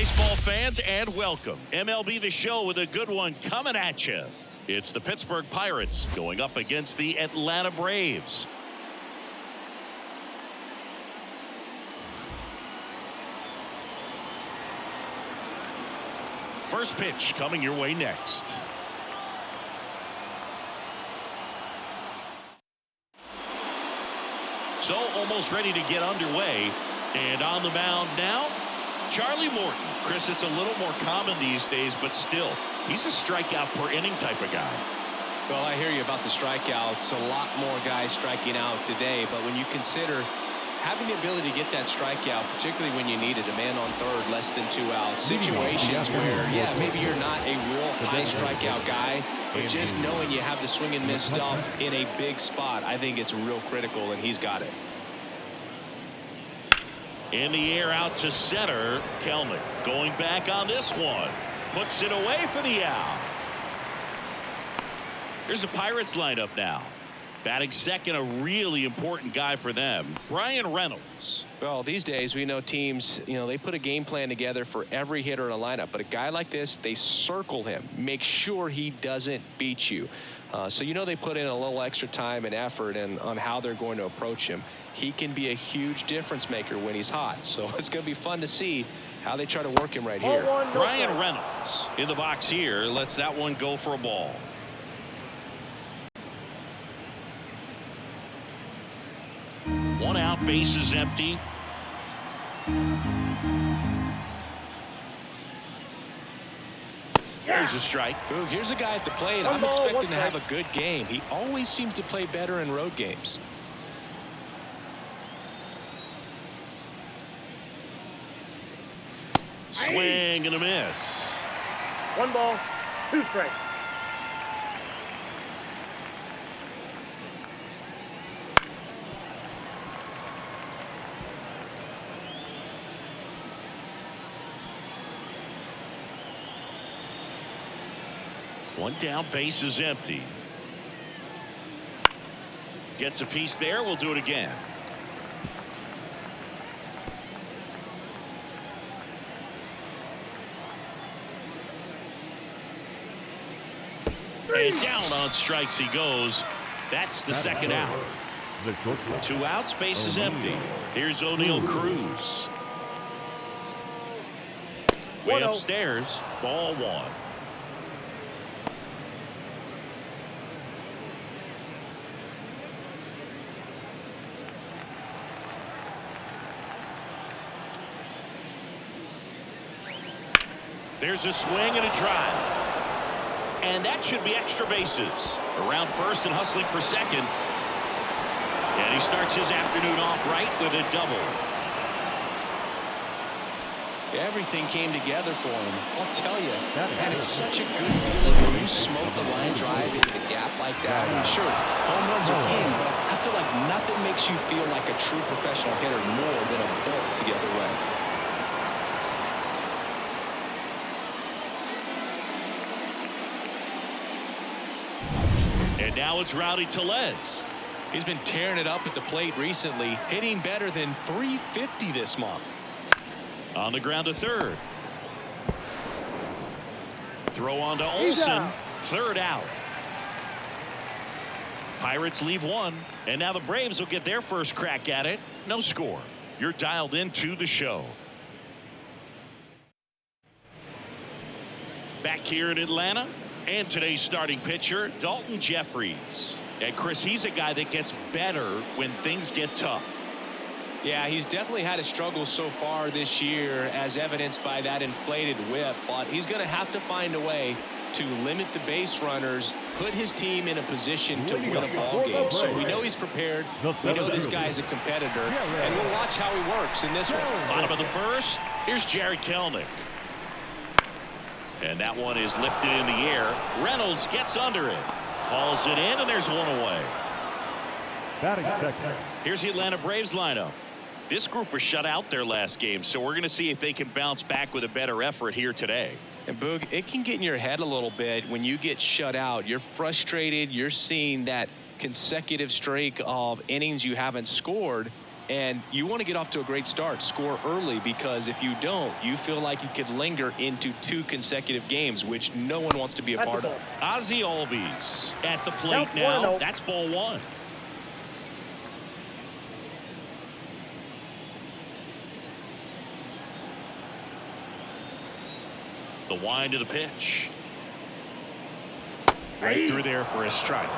baseball fans, and welcome. MLB The Show with a good one coming at you. It's the Pittsburgh Pirates going up against the Atlanta Braves. First pitch coming your way next. So almost ready to get underway. And on the mound now, Charlie Morton. Chris, it's a little more common these days, but still, he's a strikeout per inning type of guy. Well, I hear you about the strikeouts. A lot more guys striking out today, but when you consider having the ability to get that strikeout, particularly when you need it, a man on third, less than 2 outs, situations where, yeah, maybe you're not a real high strikeout guy, but just knowing you have the swing and miss stuff in a big spot, I think it's real critical, and he's got it. In the air out to center. Kelnick going back on this one. Puts it away for the out. Here's the Pirates lineup now. Batting second, a really important guy for them, Bryan Reynolds. Well, these days we know teams, they put a game plan together for every hitter in a lineup. But a guy like this, they circle him, make sure he doesn't beat you. So they put in a little extra time and effort on how they're going to approach him. He can be a huge difference maker when he's hot. So it's going to be fun to see how they try to work him right here. Bryan Reynolds in the box here lets that one go for a ball. One out, bases empty. There's a strike. Boog, here's a guy at the plate. I'm expecting to have a good game. He always seems to play better in road games. Swing and a miss. 1 ball, 2 strikes. One down, base is empty. Gets a piece there. We'll do it again. And down on strikes he goes. That's the second out. 2 outs, base is empty. Here's O'Neal Cruz. Way upstairs, ball 1. There's a swing and a drive. And that should be extra bases. Around first and hustling for second. And he starts his afternoon off right with a double. Everything came together for him. I'll tell you, man, it's such a good feeling when you smoke a line drive into the gap like that. I mean, sure, home runs are in, but I feel like nothing makes you feel like a true professional hitter more than a bolt the other way. And now it's Rowdy Tellez. He's been tearing it up at the plate recently, hitting better than .350 this month. On the ground to third. Throw on to Olsen. Third out. Pirates leave 1. And now the Braves will get their first crack at it. No score. You're dialed into the show. Back here in Atlanta. And today's starting pitcher, Dalton Jeffries. And Chris, he's a guy that gets better when things get tough. Yeah, he's definitely had a struggle so far this year, as evidenced by that inflated whip. But he's going to have to find a way to limit the base runners, put his team in a position to win a ball game. So we know he's prepared. We know this guy's a competitor. And we'll watch how he works in this one. Bottom of the first. Here's Jared Kelnick. And that one is lifted in the air. Reynolds gets under it. Hauls it in, and there's one away. Batting second. Here's the Atlanta Braves lineup. This group was shut out their last game, so we're going to see if they can bounce back with a better effort here today. And Boog, it can get in your head a little bit when you get shut out. You're frustrated. You're seeing that consecutive streak of innings you haven't scored. And you want to get off to a great start, score early, because if you don't, you feel like you could linger into 2 consecutive games, which no one wants to be a part of. Ozzie Albies at the plate now. That's ball 1. The wind of the pitch. Right through there for a strike.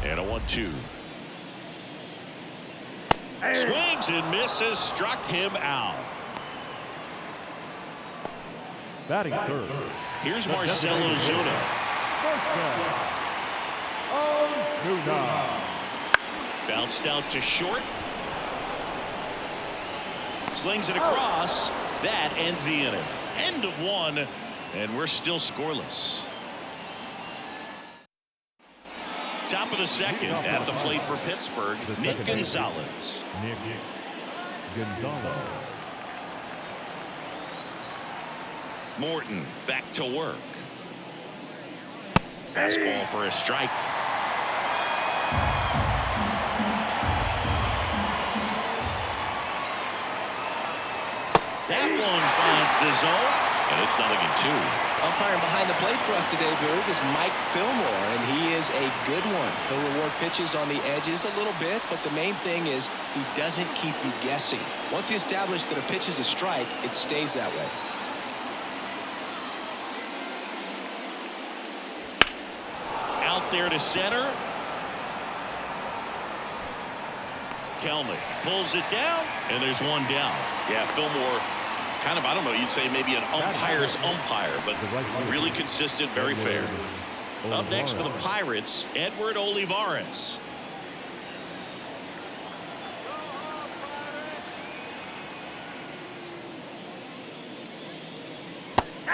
And a 1-2. Swings and misses, struck him out. Batting third. Here's Marcell Ozuna. Bounced out to short. Slings it across. That ends the inning. End of 1, and we're still scoreless. Top of the second, at the plate for Pittsburgh, Nick Gonzalez. Morton back to work. Fastball for a strike. That one finds the zone, and it's 0-2. Umpiring behind the plate for us today, Boog, is Mike Fillmore, and he is a good one. He'll reward pitches on the edges a little bit, but the main thing is he doesn't keep you guessing. Once he establishes that a pitch is a strike, it stays that way. Out there to center. Kelnick pulls it down, and there's one down. Yeah, Fillmore, kind of, I don't know, you'd say maybe an umpire's umpire, but really consistent, very fair. Up next for the Pirates, Edward Olivares.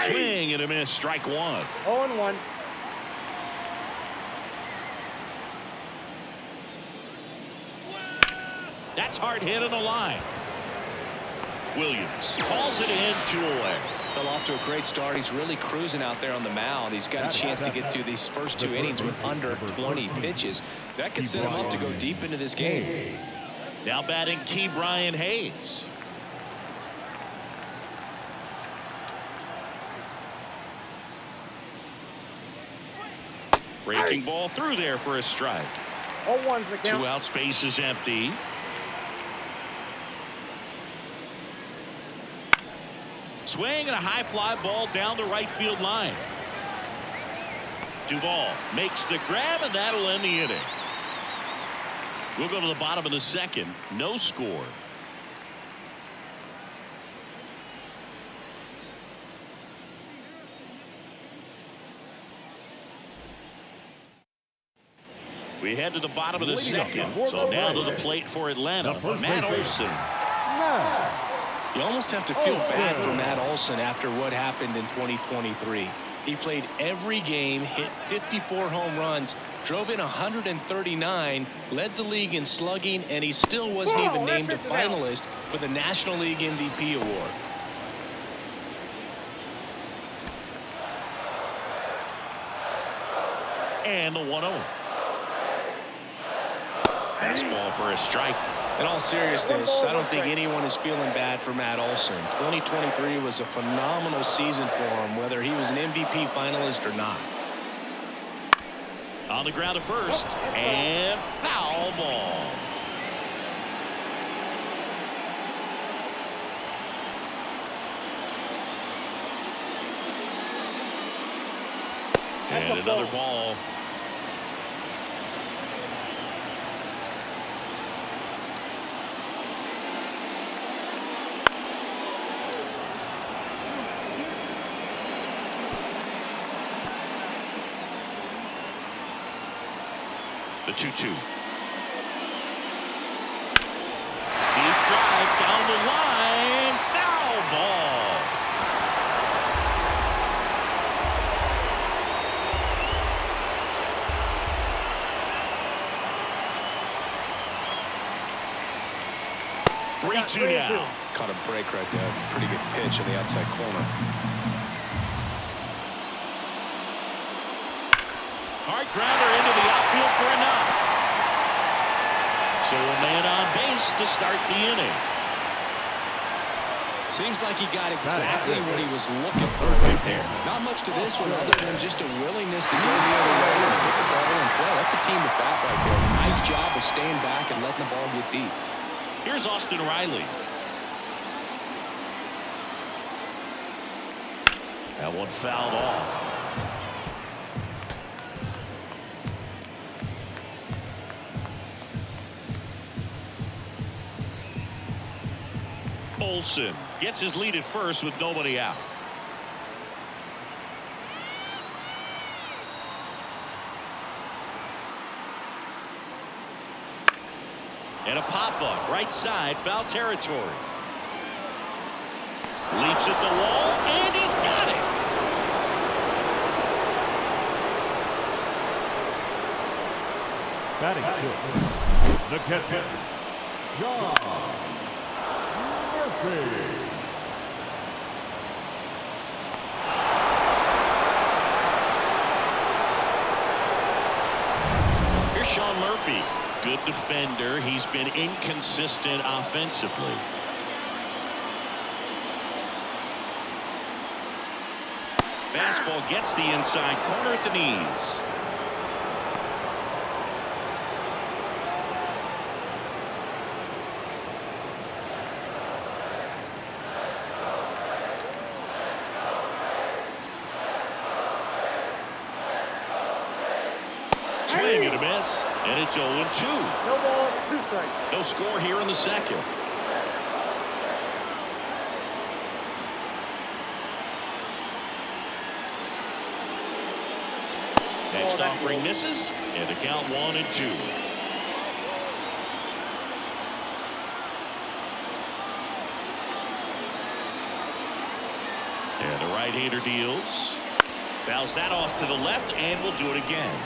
Swing and a miss, strike 1. 0-1. That's hard hit on the line. Williams calls it in, 2 away. Fell off to a great start. He's really cruising out there on the mound. He's got a chance to get through these first 2 innings with under 20 pitches. That could set him up to go deep into this game. Now batting Key Brian Hayes. Breaking ball through there for a strike. 0-1's the count. 2 out, space is empty. Swing and a high fly ball down the right field line. Duvall makes the grab, and that'll end the inning. We'll go to the bottom of the second. No score. We head to the bottom of the second. So now to the plate for Atlanta, Matt Olson. You almost have to feel bad for Matt Olson after what happened in 2023. He played every game, hit 54 home runs, drove in 139, led the league in slugging, and he still wasn't even named a finalist for the National League MVP award. And the 1-0. Fastball for a strike. In all seriousness, I don't think anyone is feeling bad for Matt Olson. 2023 was a phenomenal season for him, whether he was an MVP finalist or not. On the ground at first, and foul ball. And another ball. The 2-2. Deep drive down the line. Foul ball. 3-2 now. Caught a break right there. Pretty good pitch on the outside corner. Hard grounder into the outfield for a knock. So a man on base to start the inning. Seems like he got exactly what he was looking for right there. Not much to this one other than just a willingness to go the other way and hit the ball and play. That's a team at bat right there. Nice job of staying back and letting the ball get deep. Here's Austin Riley. That one fouled off. Olsen gets his lead at first with nobody out. And a pop-up right side, foul territory. Leaps at the wall, and he's got it. Batting fifth, the catcher, John Murphy. Here's Sean Murphy. Good defender. He's been inconsistent offensively. Fastball gets the inside corner at the knees. Swing and a miss, and it's 0-2. No ball, 2 strikes. No score here in the second. Next offering misses, and the count 1-2. And the right-hander deals. Fouls that off to the left, and will do it again.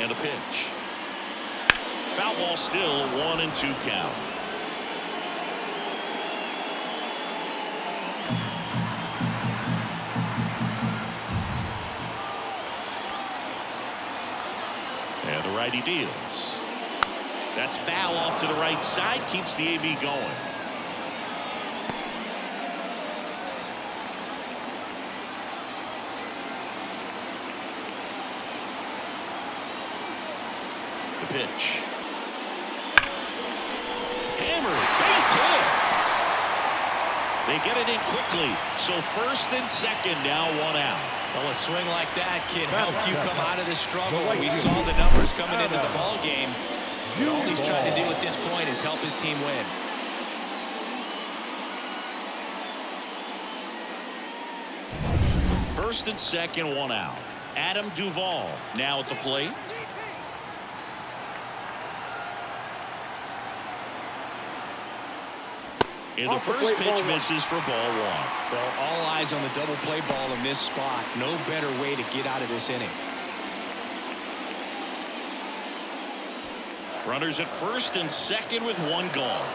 And a pitch. Foul ball still, 1-2 count. And the righty deals. That's foul off to the right side, keeps the AB going. Pitch. Hammered, base hit. They get it in quickly. So first and second, now 1 out. Well, a swing like that can help you come out of this struggle. We saw the numbers coming into the ball game. All he's trying to do at this point is help his team win. First and second, 1 out. Adam Duvall now at the plate. And the first pitch misses for ball 1. Well, all eyes on the double play ball in this spot. No better way to get out of this inning. Runners at first and second with 1 gone.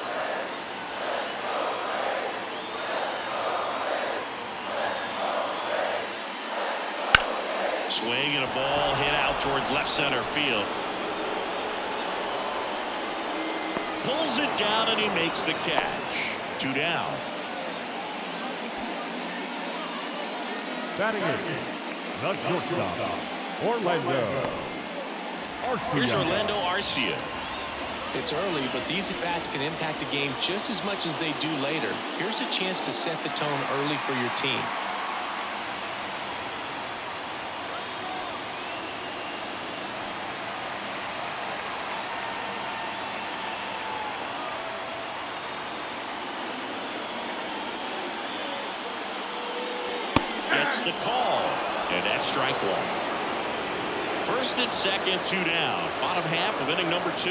Swing and a ball hit out towards left center field. Pulls it down and he makes the catch. 2 down. Batting eighth, the shortstop, Orlando Arcia. Here's Orlando Arcia. It's early, but these at-bats can impact the game just as much as they do later. Here's a chance to set the tone early for your team. That's the call. And that's strike one. First and second, 2 down. Bottom half of inning number 2.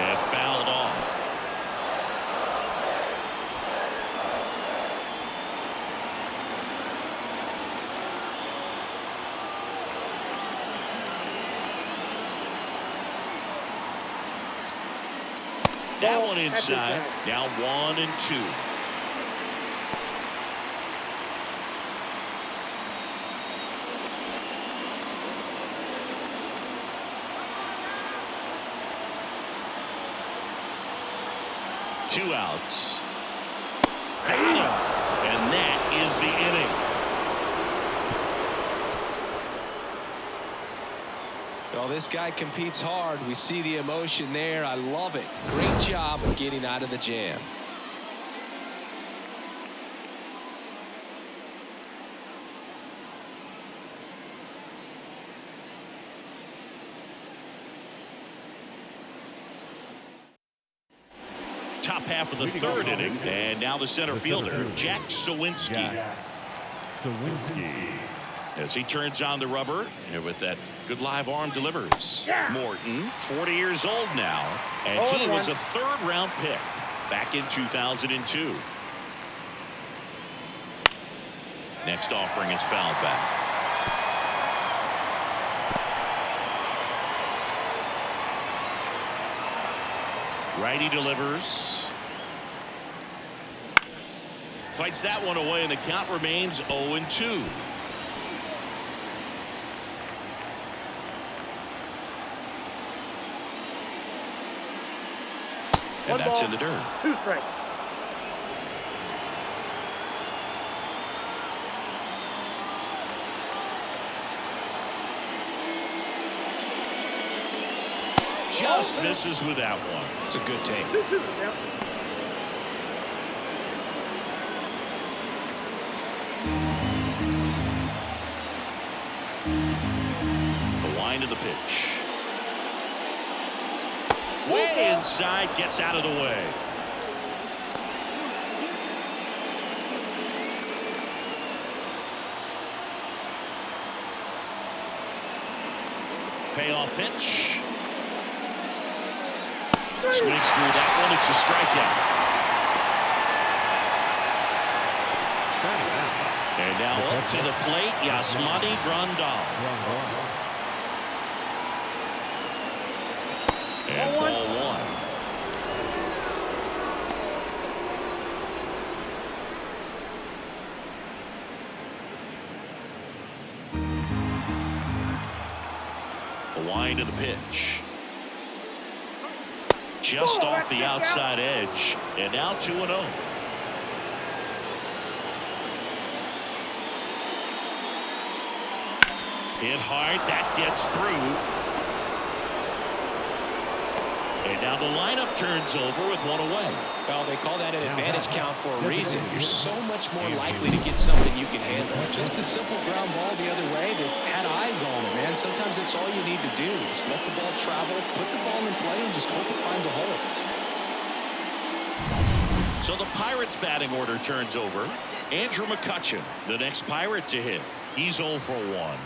And fouled off. That one inside. Now 1-2. Two outs. Got him. And that is the inning. Well, this guy competes hard. We see the emotion there. I love it. Great job of getting out of the jam. Top half of the third inning, and now the center fielder, Jack Sawinski. As he turns on the rubber, and with that good live arm delivers. Morton, 40 years old now, and he was a third-round pick back in 2002. Next offering is fouled back. Righty delivers. Fights that one away, and the count remains 0-2. And that's in the dirt. 2 strikes. Just misses with that one. It's a good take. 2-2. Yep. The wind of the pitch. Way inside, gets out of the way. Payoff pitch. Swings through that one. It's a strikeout. And now up to the plate, Yasmani Grandal. And ball 1. The wind of the pitch. Just off the outside edge, and now 2-0. Hit hard, that gets through. And now the lineup turns over with one away. Well, they call that an advantage count for a reason. You're so much more likely to get something you can handle. Just a simple ground ball the other way that had eyes on it, man. Sometimes that's all you need to do. Just let the ball travel, put the ball in play, and just hope it finds a hole. So the Pirates batting order turns over. Andrew McCutchen, the next Pirate to hit. He's 0 for 1.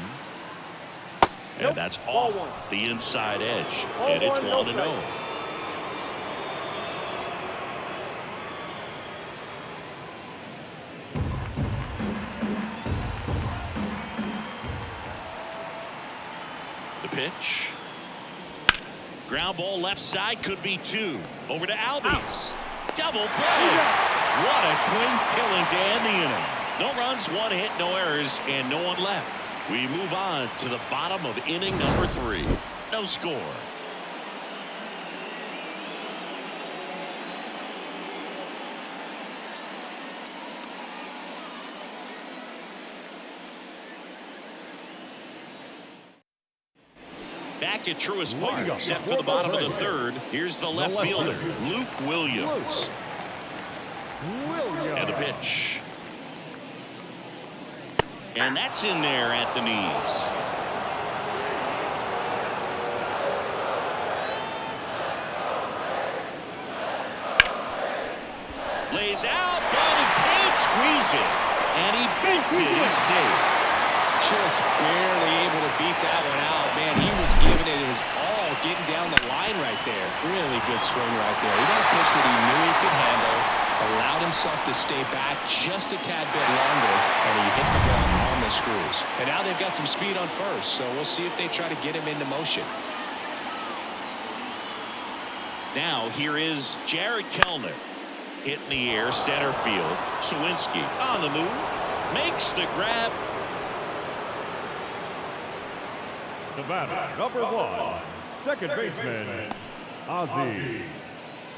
And that's off the inside edge. And it's 1-0. The pitch. Ground ball left side, could be 2. Over to Albies. Double play. What a clean killing to end the inning. No runs, 1 hit, no errors, and no one left. We move on to the bottom of inning number 3. No score. Back at Truist Park, set for the bottom of the third. Here's the left fielder, Luke Williams. And the pitch. And that's in there at the knees. is out, but he can't squeeze it. And he beats it. He's safe. Just barely able to beat that one out. Man, he was giving it his all, getting down the line right there. Really good swing right there. He got a pitch that he knew he could handle, allowed himself to stay back just a tad bit longer, and he hit the ball on the screws. And now they've got some speed on first, so we'll see if they try to get him into motion. Now here is Jared Kellner. Hit in the air, center field. Sawinski on the move. Makes the grab. The batter, number 1, second baseman, Ozzie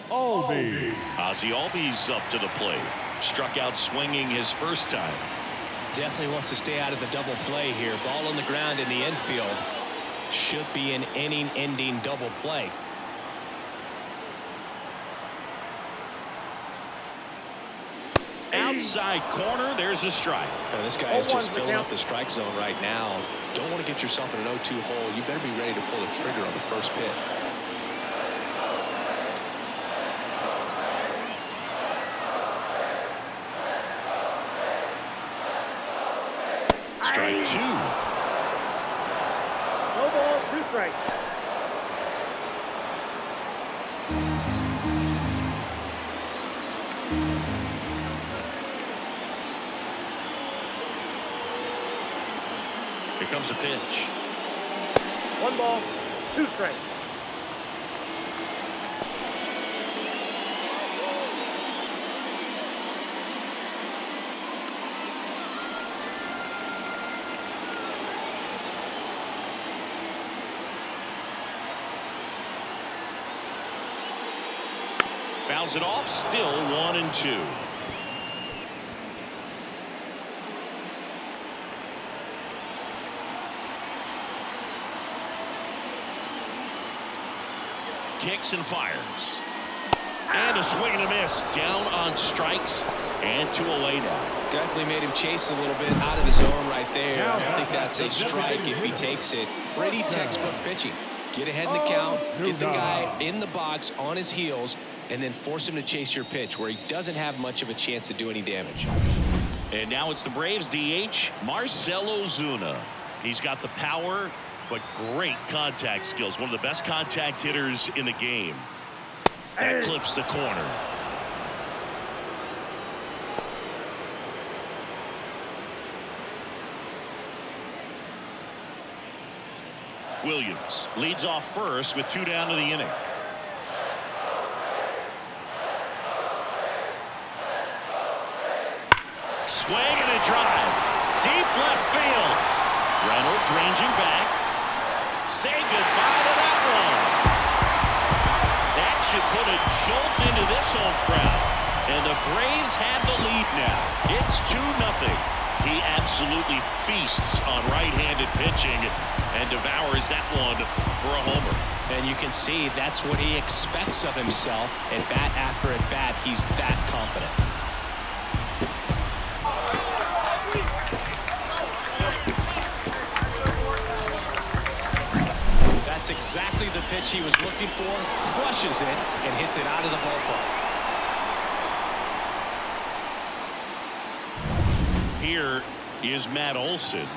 Albies. Ozzie Albies up to the plate. Struck out swinging his first time. Definitely wants to stay out of the double play here. Ball on the ground in the infield. Should be an inning-ending double play. Outside corner, there's a strike. Now this guy is just filling up the strike zone right now. Don't want to get yourself in an 0-2 hole. You better be ready to pull the trigger on the first pitch. Strike 2. No ball, 2 strikes. Here comes a pitch. 1 ball, 2 strikes. Fouls it off, still 1-2. Kicks and fires. And a swing and a miss. Down on strikes. And 2 away now. Definitely made him chase a little bit out of the zone right there. I don't think that's a strike if he takes it. Pretty textbook pitching. Get ahead in the count, get the guy in the box on his heels, and then force him to chase your pitch where he doesn't have much of a chance to do any damage. And now it's the Braves DH, Marcell Ozuna. He's got the power, but great contact skills. One of the best contact hitters in the game. That clips the corner. Williams leads off first with 2 down to the inning. Swing and a drive. Deep left field. Reynolds ranging back. Say goodbye to that one. That should put a jolt into this home crowd. And the Braves have the lead now. It's 2-0. He absolutely feasts on right-handed pitching and devours that one for a homer. And you can see that's what he expects of himself. At bat after at bat, he's that confident. That's exactly the pitch he was looking for. Crushes it and hits it out of the ballpark. Here is Matt Olson.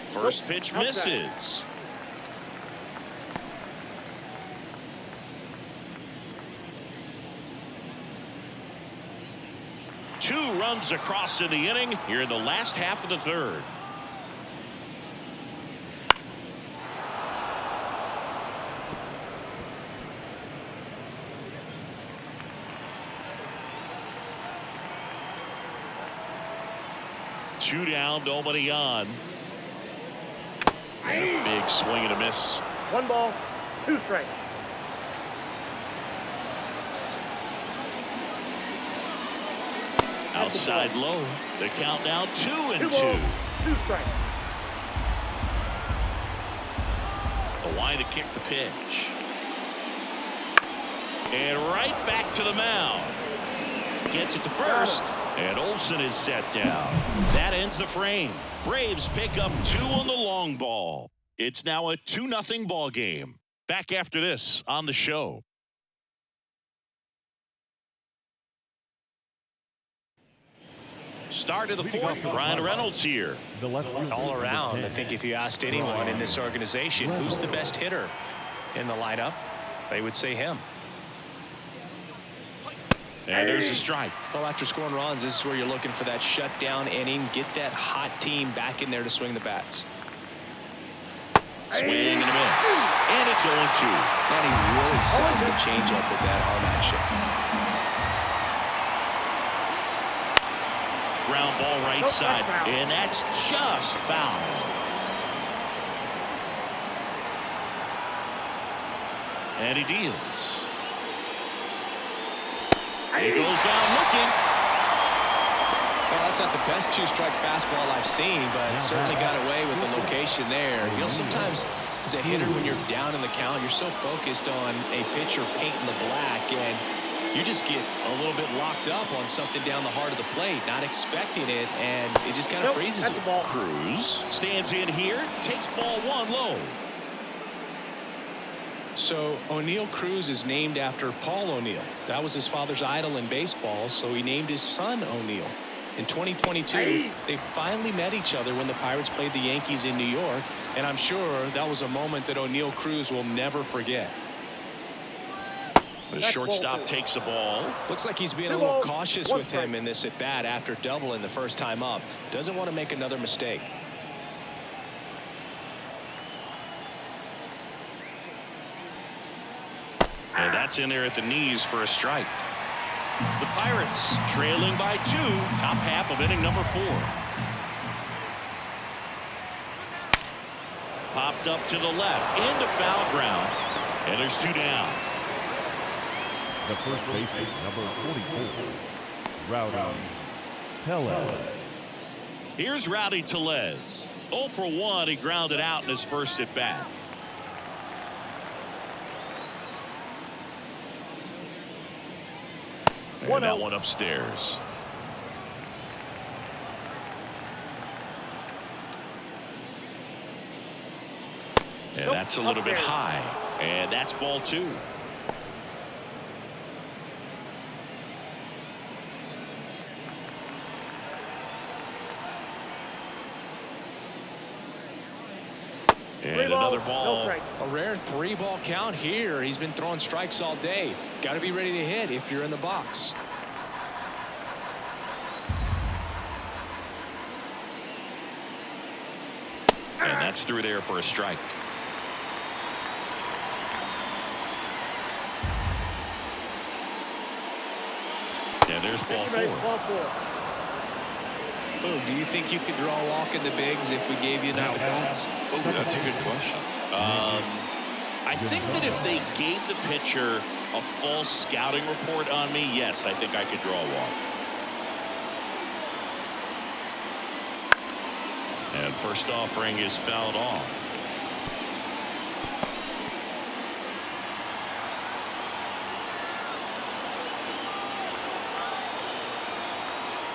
First pitch misses. Two runs across in the inning here in the last half of the third. Two down, nobody on. And a big swing and a miss. 1 ball, 2 strikes. Outside low. The count now 2-2. 2 balls, 2 strikes. Away to kick the pitch. And right back to the mound. Gets it to first. And Olson is set down. That ends the frame. Braves pick up 2 on the long ball. It's now a 2-0 ball game. Back after this on the show. Start of the fourth. Ryan Reynolds here. The left fielder, All number around, 10. I think if you asked anyone in this organization who's the best hitter in the lineup, they would say him. And there's a strike. Well, after scoring runs, this is where you're looking for that shutdown inning. Get that hot team back in there to swing the bats. Swing and a miss. And it's 0-2. And he really sells the changeup with that arm action. Ground ball right side. And that's just foul. And he deals. He goes down looking. Well, that's not the best two-strike fastball I've seen, but certainly got away with the location there. You know, sometimes as a hitter, when you're down in the count, you're so focused on a pitcher painting the black, and you just get a little bit locked up on something down the heart of the plate, not expecting it, and it just kind of freezes you. Cruz stands in here, takes ball one low. So O'Neill Cruz is named after Paul O'Neill. That was his father's idol in baseball, so he named his son O'Neill. In 2022, they finally met each other when the Pirates played the Yankees in New York, and I'm sure that was a moment that O'Neill Cruz will never forget. The shortstop takes the ball. Looks like he's being a little cautious with him in this at-bat after doubling the first time up. Doesn't want to make another mistake. And that's in there at the knees for a strike. The Pirates trailing by 2, top half of inning number 4. Popped up to the left, into foul ground, and there's 2 down. The first baseman, number 44, Rowdy Tellez. Here's Rowdy Tellez. 0 for 1, he grounded out in his first at bat. And that one upstairs. And that's a little bit high. And that's ball 2. And another ball. A rare 3-ball count here. He's been throwing strikes all day. Got to be ready to hit if you're in the box. And that's through there for a strike. And there's ball 4. Oh, do you think you could draw a walk in the bigs if we gave you enough at-bats? Oh, that's a good question. I think that if they gave the pitcher a full scouting report on me, yes, I think I could draw a walk. And first offering is fouled off.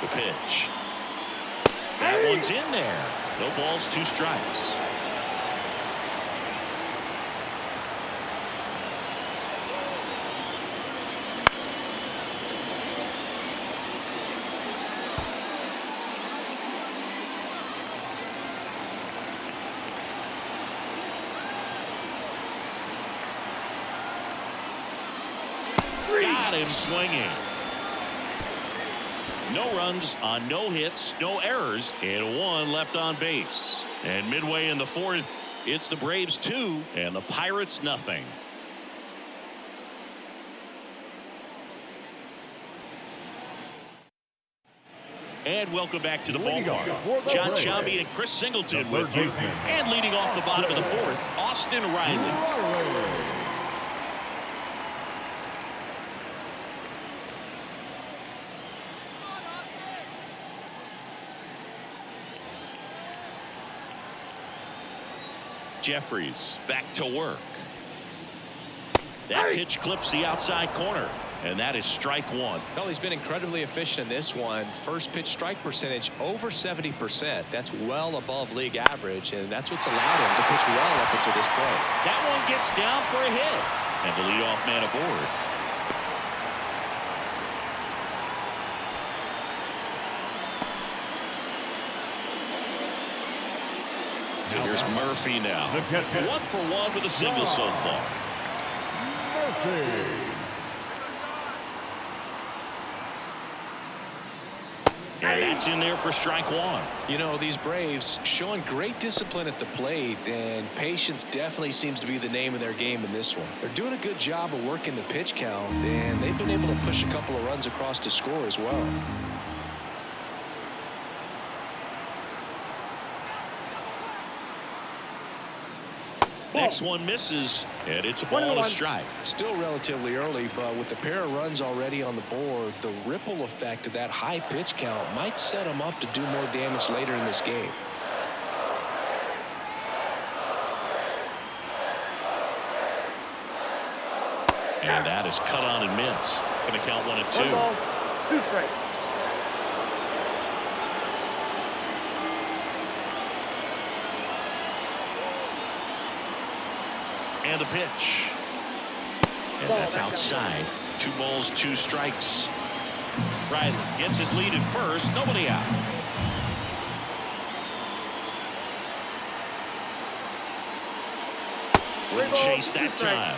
The pitch. That one's in there. No balls, 2 strikes. Got him swinging. No runs on no hits, no errors, and 1 left on base. And midway in the 4th, it's the Braves 2 and the Pirates nothing. And welcome back to the ballpark. John Sciambi and Chris Singleton with you. And leading off the bottom of the 4th, Austin Riley. Jeffries back to work. That pitch clips the outside corner, and that is strike 1. Well, he's been incredibly efficient in this one. First pitch strike percentage over 70%. That's well above league average, and that's what's allowed him to pitch well up until this point. That one gets down for a hit, and the leadoff man aboard. And here's Murphy now. 1 for 1 with a single so far. Murphy. And that's in there for strike 1. You know, these Braves showing great discipline at the plate, and patience definitely seems to be the name of their game in this one. They're doing a good job of working the pitch count, and they've been able to push a couple of runs across to score as well. Next one misses, and it's a ball and a strike. Still relatively early, but with the pair of runs already on the board, the ripple effect of that high pitch count might set them up to do more damage later in this game. And that is cut on and missed. Going to count 1 and 2. 1 ball, 2 strikes. And a pitch. And that's outside. 2 balls, 2 strikes. Riley gets his lead at first. Nobody out. Wouldn't chase that time.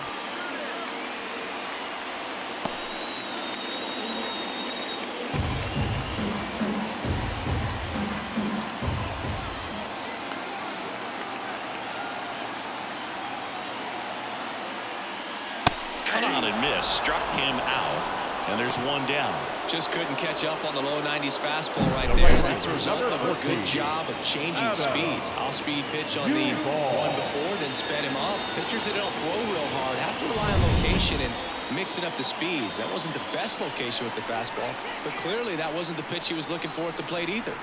Cut on and miss. Struck him out. And there's 1 down. Just couldn't catch up on the low 90s fastball right there. That's a result of a good job of changing speeds. Off-speed pitch on the one before, then sped him up. Pitchers that don't throw real hard have to rely on location and mixing up the speeds. That wasn't the best location with the fastball, but clearly that wasn't the pitch he was looking for at the plate either.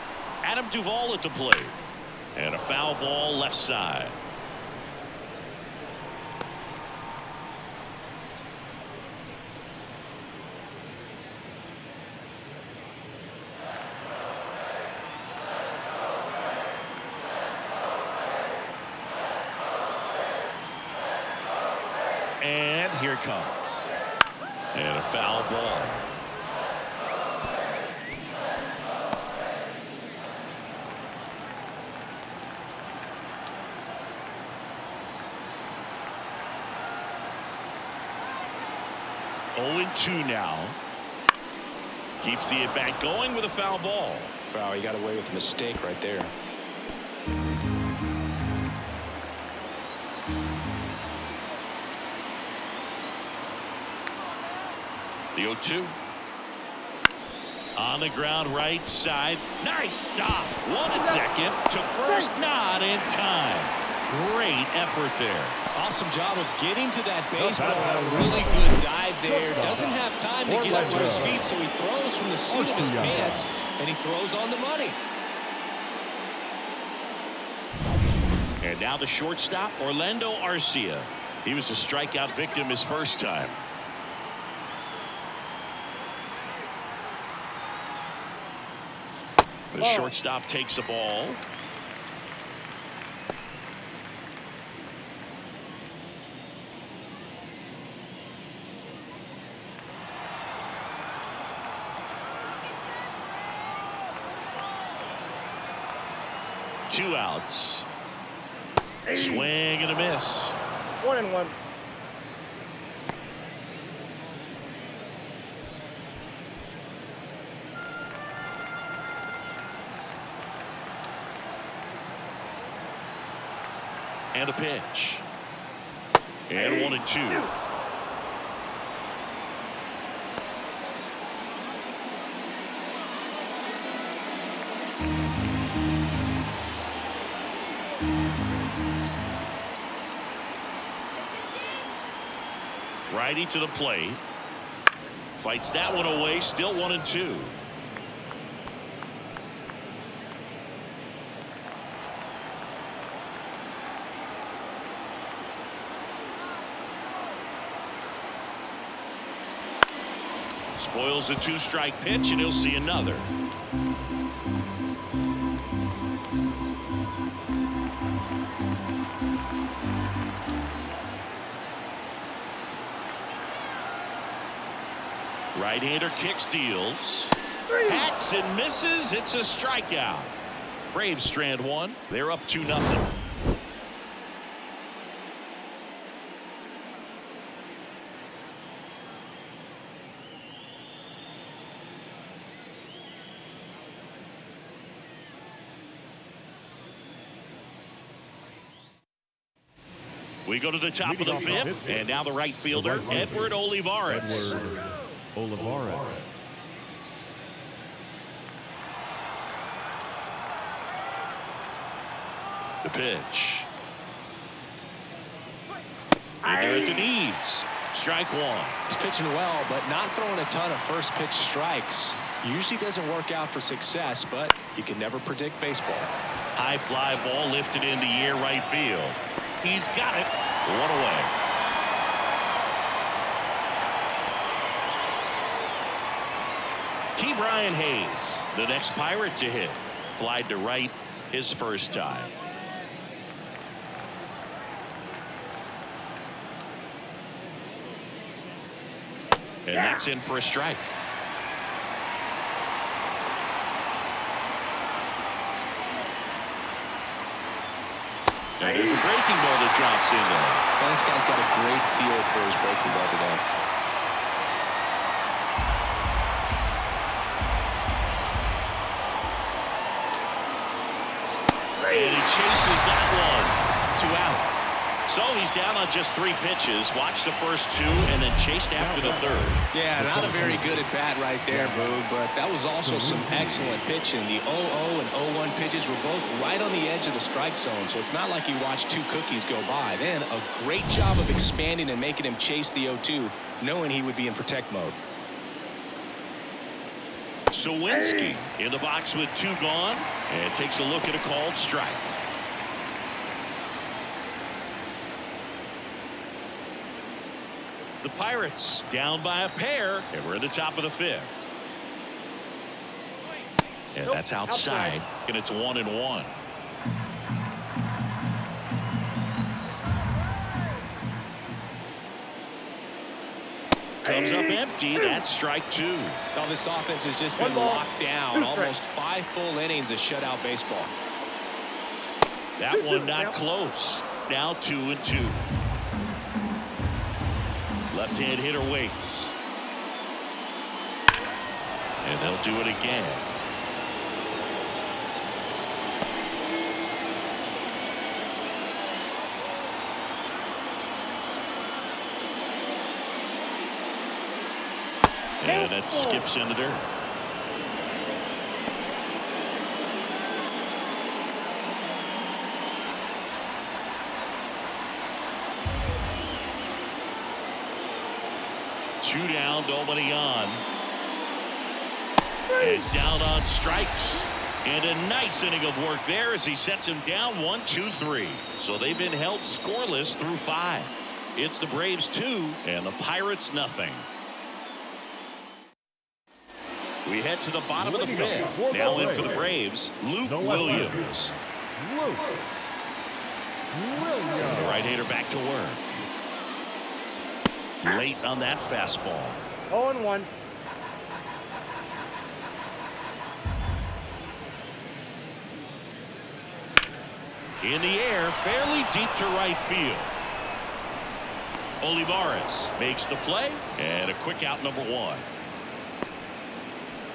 Adam Duvall at the plate. And a foul ball left side. And here it comes. And a foul ball. Oh, 2 now. Keeps the at-bat going with a foul ball. Wow, he got away with a mistake right there. The 0-2. On the ground right side. Nice stop. 1 at second to first. Not in time. Great effort there. Awesome job of getting to that baseball. A really good dive there. Doesn't have time to get up to his feet, so he throws from the seat of his pants, and he throws on the money. And now the shortstop, Orlando Arcia. He was a strikeout victim his first time. The shortstop takes the ball. Two outs. Swing and a miss. 1-1. And a pitch. And 1-2. Righty to the plate. Fights that one away. Still 1-2. Spoils the 2-strike pitch, and he'll see another. Right-hander kicks, deals. Hacks and misses. It's a strikeout. Braves strand 1. They're up 2-0. We go to the top of the fifth, and now the right fielder, Edward Olivares. Edward Olivares. The pitch. In there at the knees. Strike one. He's pitching well, but not throwing a ton of first pitch strikes. Usually doesn't work out for success, but you can never predict baseball. High fly ball lifted in the air right field. He's got it. One away. Key Brian Hayes, the next Pirate to hit. Flied to right his first time. And that's in for a strike. And there's a breaking ball that drops in there. Well, this guy's got a great feel for his breaking ball today. And he chases that one. 2 out. So he's down on just 3 pitches. Watch the first 2 and then chased after the third. Yeah, not a very good at bat right there, Boog, but that was also some excellent pitching. The 0-0 and 0-1 pitches were both right on the edge of the strike zone, so it's not like he watched 2 cookies go by. Then a great job of expanding and making him chase the 0-2, knowing he would be in protect mode. Sawinski in the box with 2 gone and takes a look at a called strike. The Pirates down by a pair, and we're at the top of the 5th. And that's outside, and it's 1-1. Comes up empty. That's strike 2. Now this offense has just been locked down. Almost 5 full innings of shutout baseball. That one not close. Now 2-2. Left-hand hitter waits. And they'll do it again. And that skips in the dirt. Two down, nobody on. And down on strikes. And a nice inning of work there as he sets him down 1-2-3. So they've been held scoreless through 5. It's the Braves 2 and the Pirates nothing. We head to the bottom of the 5th. Now in for the Braves, Luke Williams. The right-hander back to work. Late on that fastball. 0-1. In the air, fairly deep to right field. Olivares makes the play, and a quick out, number 1.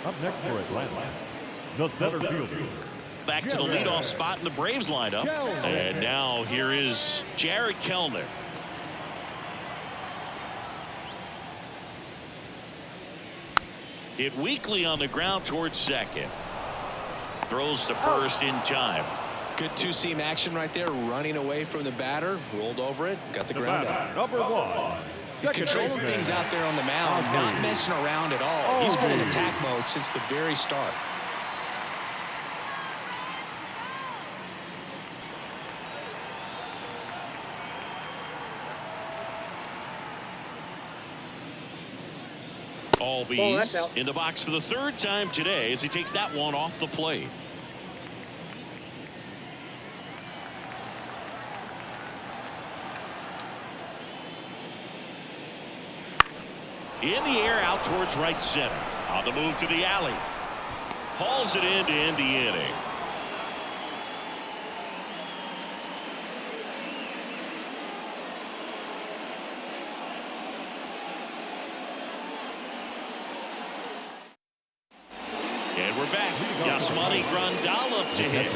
Up next for Atlanta, the center fielder. Back to the leadoff spot in the Braves lineup. And now here is Jared Kellner. Hit weakly on the ground towards second. Throws to first in time. Good 2-seam action right there, running away from the batter, rolled over it, got the ground out. Number 1. He's controlling things out there on the mound, not messing around at all. He's been in attack mode since the very start. Albies in the box for the 3rd time today as he takes that one off the plate. In the air out towards right center. On the move to the alley. Hauls it in to end the inning. And we're back. Yasmani Grandal up to hit.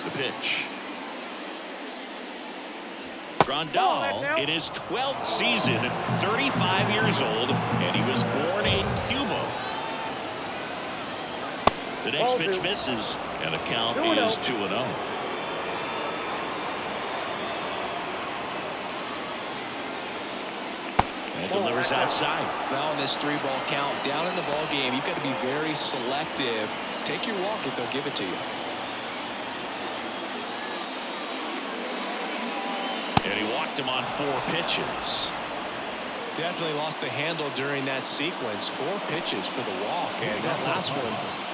The pitch. Grandal in his 12th season, 35 years old, and he was born in Cuba. The next pitch misses, and the count is 2-0. And delivers outside. Now in this 3-ball count, down in the ball game, you've got to be very selective. Take your walk if they'll give it to you. And he walked him on 4 pitches. Definitely lost the handle during that sequence. 4 pitches for the walk, and that last one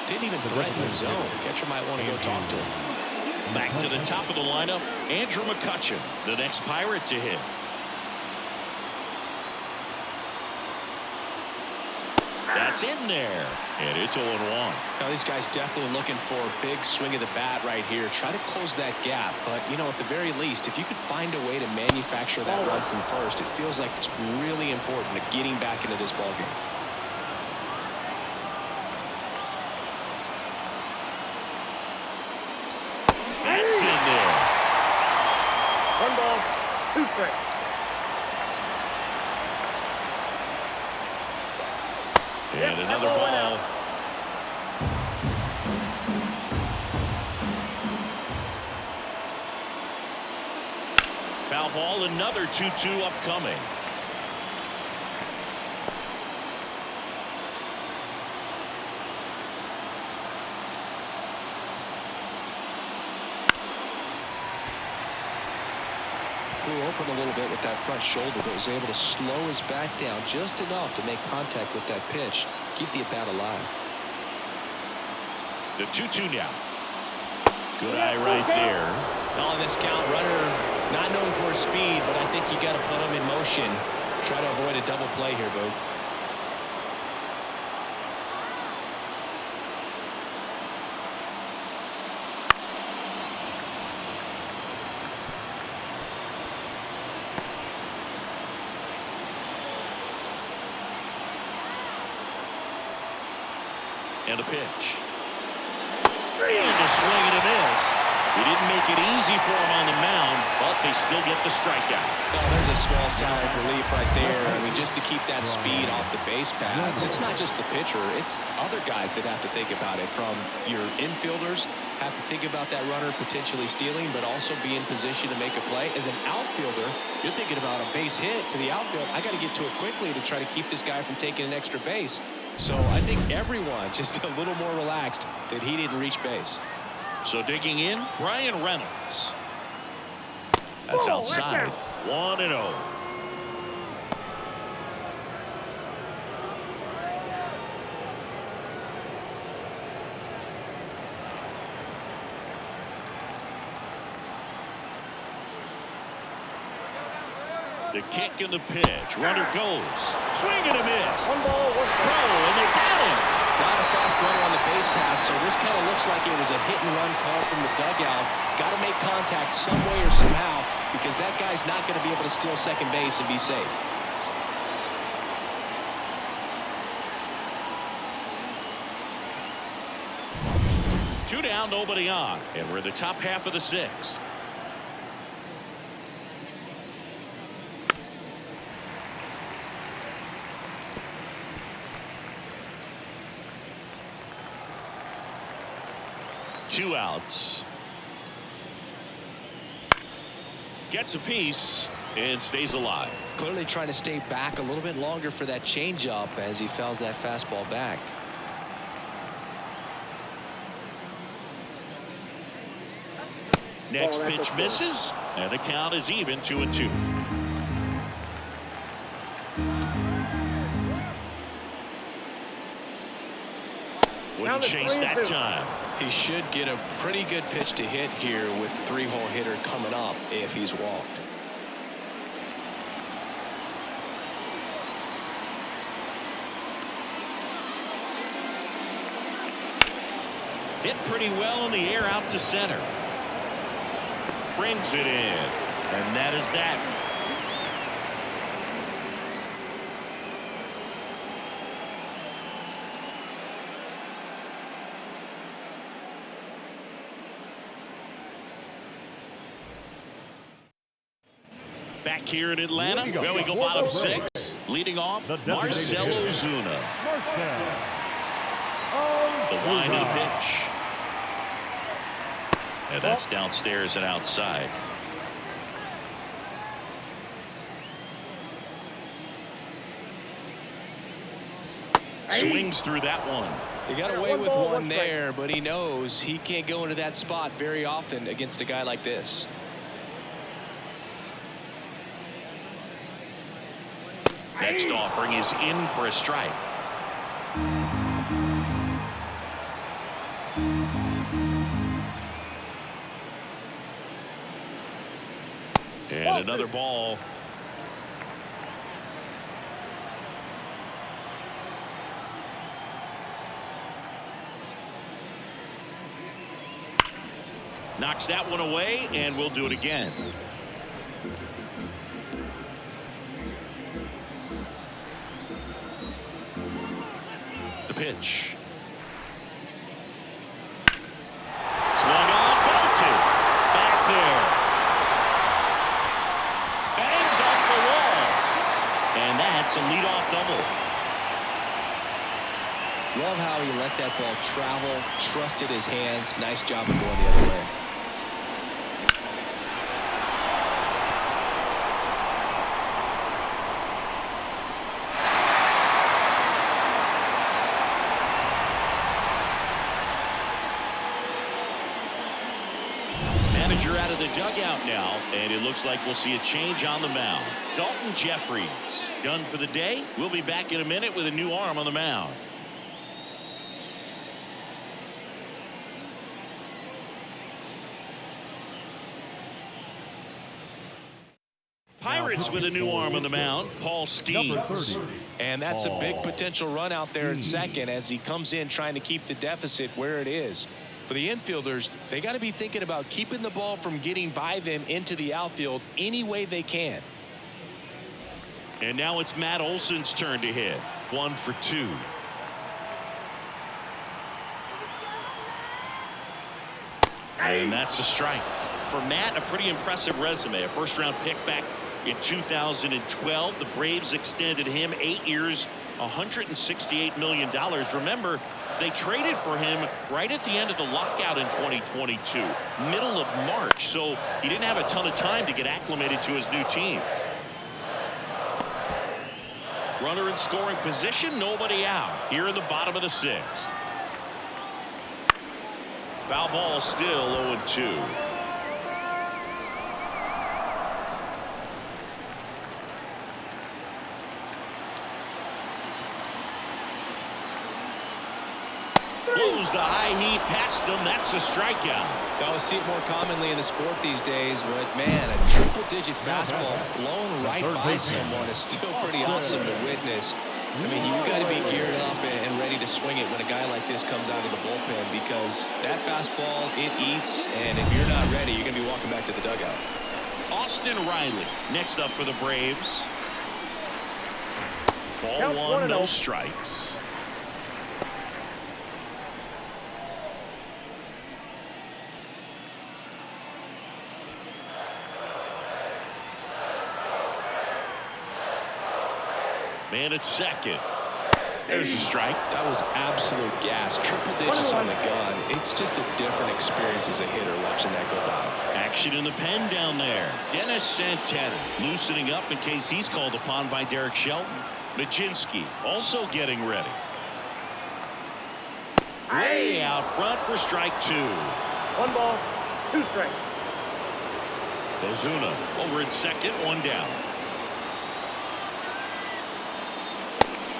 didn't even threaten the zone. Catcher might want to go talk to him. Back to the top of the lineup, Andrew McCutchen, the next Pirate to hit. That's in there, and it's 0-1. Now these guys definitely looking for a big swing of the bat right here. Try to close that gap, but you know, at the very least, if you could find a way to manufacture that run from first, it feels like it's really important to getting back into this ball game. That's in there. 1 ball, 2 strikes. And another ball. Foul ball, another 2-2 upcoming. Flew open a little bit with that front shoulder, but was able to slow his back down just enough to make contact with that pitch. Keep the at-bat alive. The 2-2 now. Good eye right there. On this count, runner not known for his speed, but I think you got to put him in motion. Try to avoid a double play here, Boo. And a pitch. And a swing and a miss. He didn't make it easy for him on the mound, but they still get the strikeout. Oh, there's a small sigh of relief right there. I mean, just to keep that speed off the base paths. It's not just the pitcher. It's other guys that have to think about it. From your infielders have to think about that runner potentially stealing, but also be in position to make a play. As an outfielder, you're thinking about a base hit to the outfield. I got to get to it quickly to try to keep this guy from taking an extra base. So I think everyone just a little more relaxed that he didn't reach base. So digging in, Brian Reynolds. That's outside. 1-0. The kick and the pitch. Runner goes. Swing and a miss. 1 ball, 1 strike. Throw, and they got him. Not a fast runner on the base path, so this kind of looks like it was a hit-and-run call from the dugout. Got to make contact some way or somehow, because that guy's not going to be able to steal second base and be safe. Two down, nobody on, and we're in the top half of the 6th. Two outs. Gets a piece and stays alive. Clearly trying to stay back a little bit longer for that changeup as he fouls that fastball back. Next pitch misses, and the count is even 2-2. Wouldn't chase that time. He should get a pretty good pitch to hit here with 3-hole hitter coming up if he's walked. Hit pretty well in the air out to center. Brings it in, and that is that. Back here in Atlanta, Here we well, we go bottom 6. Leading off, Marcell Ozuna. The wind of the pitch. And that's downstairs and outside. Swings through that one. He got away with one there, but he knows he can't go into that spot very often against a guy like this. Next offering is in for a strike. And another ball. Knocks that one away, and we'll do it again. The pitch. Swung on, bolted. Back there. Bangs off the wall. And that's a leadoff double. Love how he let that ball travel, trusted his hands. Nice job of going the other way. Manager out of the dugout now, and it looks like we'll see a change on the mound. Dalton Jeffries done for the day. We'll be back in a minute with a new arm on the mound. Pirates with a new arm on the mound, Paul Skeens. And that's a big potential run out there in second as he comes in trying to keep the deficit where it is. For the infielders, they got to be thinking about keeping the ball from getting by them into the outfield any way they can. And now it's Matt Olson's turn to hit. 1 for 2. And that's a strike. For Matt, a pretty impressive resume. A first-round pick back in 2012. The Braves extended him 8 years, $168 million. Remember, they traded for him right at the end of the lockout in 2022, middle of March, so he didn't have a ton of time to get acclimated to his new team. Runner in scoring position, nobody out here in the bottom of the 6th. Foul ball, still 0-2. Blows the high heat past him. That's a strikeout. I would see it more commonly in the sport these days, but man, a triple-digit fastball blown right by someone is still pretty awesome to witness. I mean, you got to be geared up and ready to swing it when a guy like this comes out of the bullpen, because that fastball, it eats, and if you're not ready, you're going to be walking back to the dugout. Austin Riley next up for the Braves. Ball 1, no strikes. Man at second. There's a strike. That was absolute gas. Triple digits on the gun. It's just a different experience as a hitter watching that go by. Action in the pen down there. Dennis Santana loosening up in case he's called upon by Derek Shelton. Majinski also getting ready. Way out front for strike 2. 1 ball, 2 strikes. Ozuna over at second, 1 down.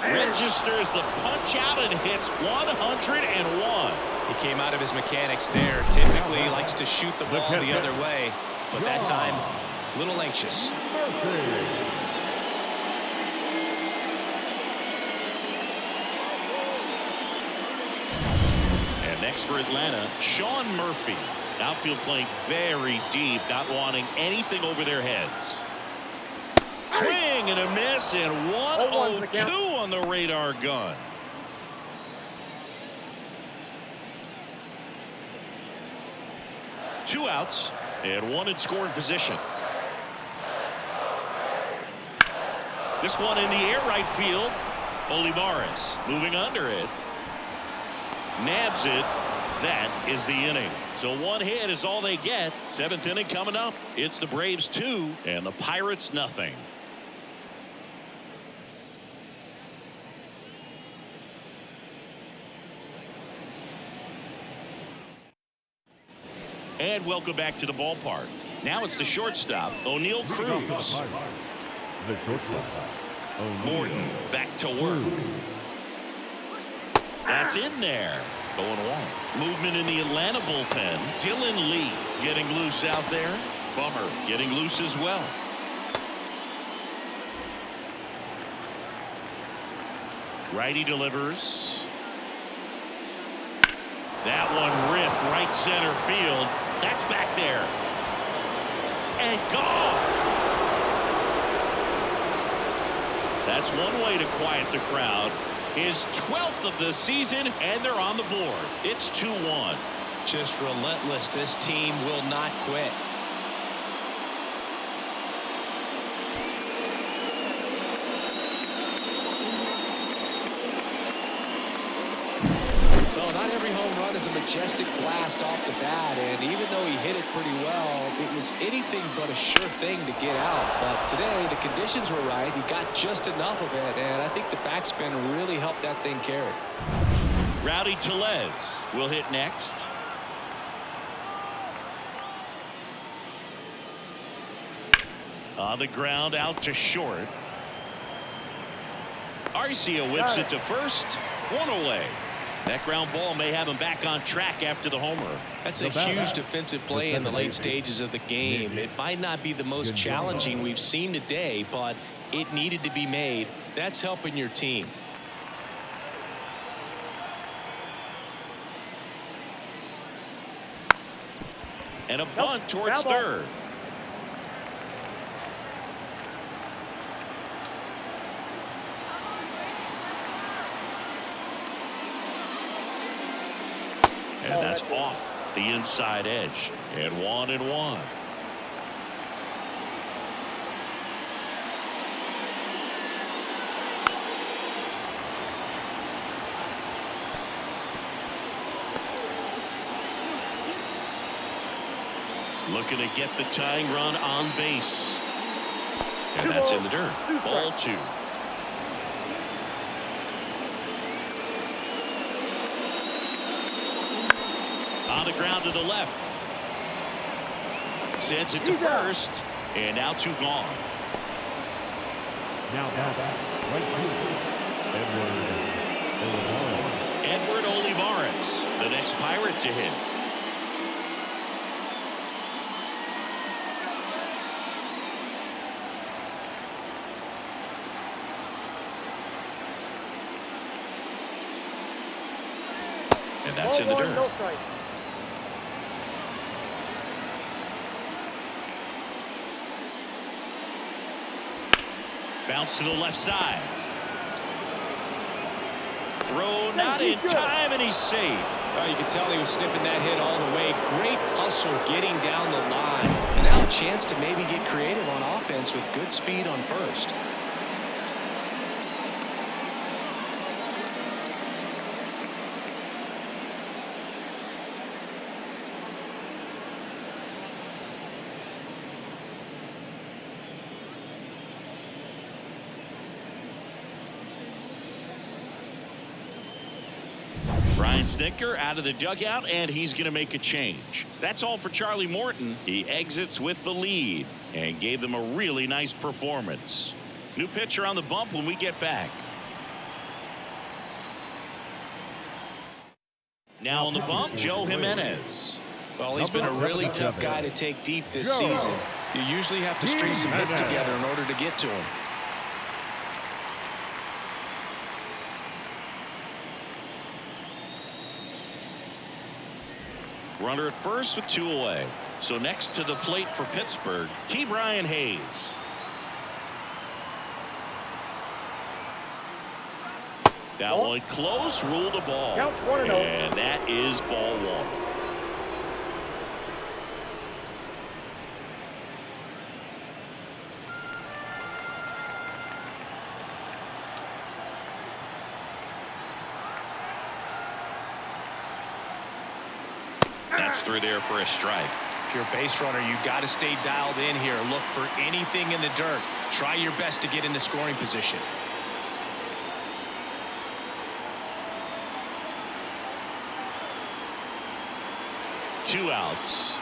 Registers the punch out and hits 101. He came out of his mechanics there. Typically likes to shoot the ball the other way, but that time a little anxious. And next for Atlanta, Sean Murphy. Outfield playing very deep, not wanting anything over their heads. Swing and a miss, and 102 on the radar gun. Two outs and 1 in scoring position. This one in the air right field. Olivares moving under it. Nabs it. That is the inning. So one hit is all they get. Seventh inning coming up. It's the Braves 2 and the Pirates nothing. And welcome back to the ballpark. Now it's the shortstop, O'Neal Cruz. The shortstop, Morton back to work. That's in there. 0-1. Movement in the Atlanta bullpen. Dylan Lee getting loose out there. Bummer getting loose as well. Righty delivers. That one ripped right center field. That's back there. And gone. That's one way to quiet the crowd. His 12th of the season, and they're on the board. It's 2-1. Just relentless. This team will not quit. Well, not every home run is a majestic blast off the bat, and even though he hit it pretty well, it was anything but a sure thing to get out. But today, the conditions were right. He got just enough of it, and I think the backspin really helped that thing carry. Rowdy Tellez will hit next. On the ground, out to short. Arcia whips it to first. One away. That ground ball may have him back on track after the homer. That's a huge defensive play in the late stages of the game. It might not be the most challenging we've seen today, but it needed to be made. That's helping your team. And a bunt towards third. And that's off the inside edge. And 1-1. Looking to get the tying run on base. And that's in the dirt. Ball 2. On the ground to the left. Sends it to first. And now 2 gone. Now back, right field, Edward Olivares, the next Pirate to hit. And that's in the dirt. No strike. Bounce to the left side. Throw not in time, and he's safe. Well, you can tell he was sniffing that hit all the way. Great hustle getting down the line. And now a chance to maybe get creative on offense with good speed on first. Brian Snitker out of the dugout, and he's going to make a change. That's all for Charlie Morton. He exits with the lead and gave them a really nice performance. New pitcher on the bump when we get back. Now on the bump, Joe Jimenez. Well, he's been a really tough guy to take deep this season. You usually have to string some hits together in order to get to him. Runner at first with 2 away. So next to the plate for Pittsburgh, Ke'Bryan Hayes. That one close, ruled a ball. Count 1-0. And that is ball 1. That's through there for a strike. If you're a base runner, you got to stay dialed in here. Look for anything in the dirt. Try your best to get into scoring position. Two outs.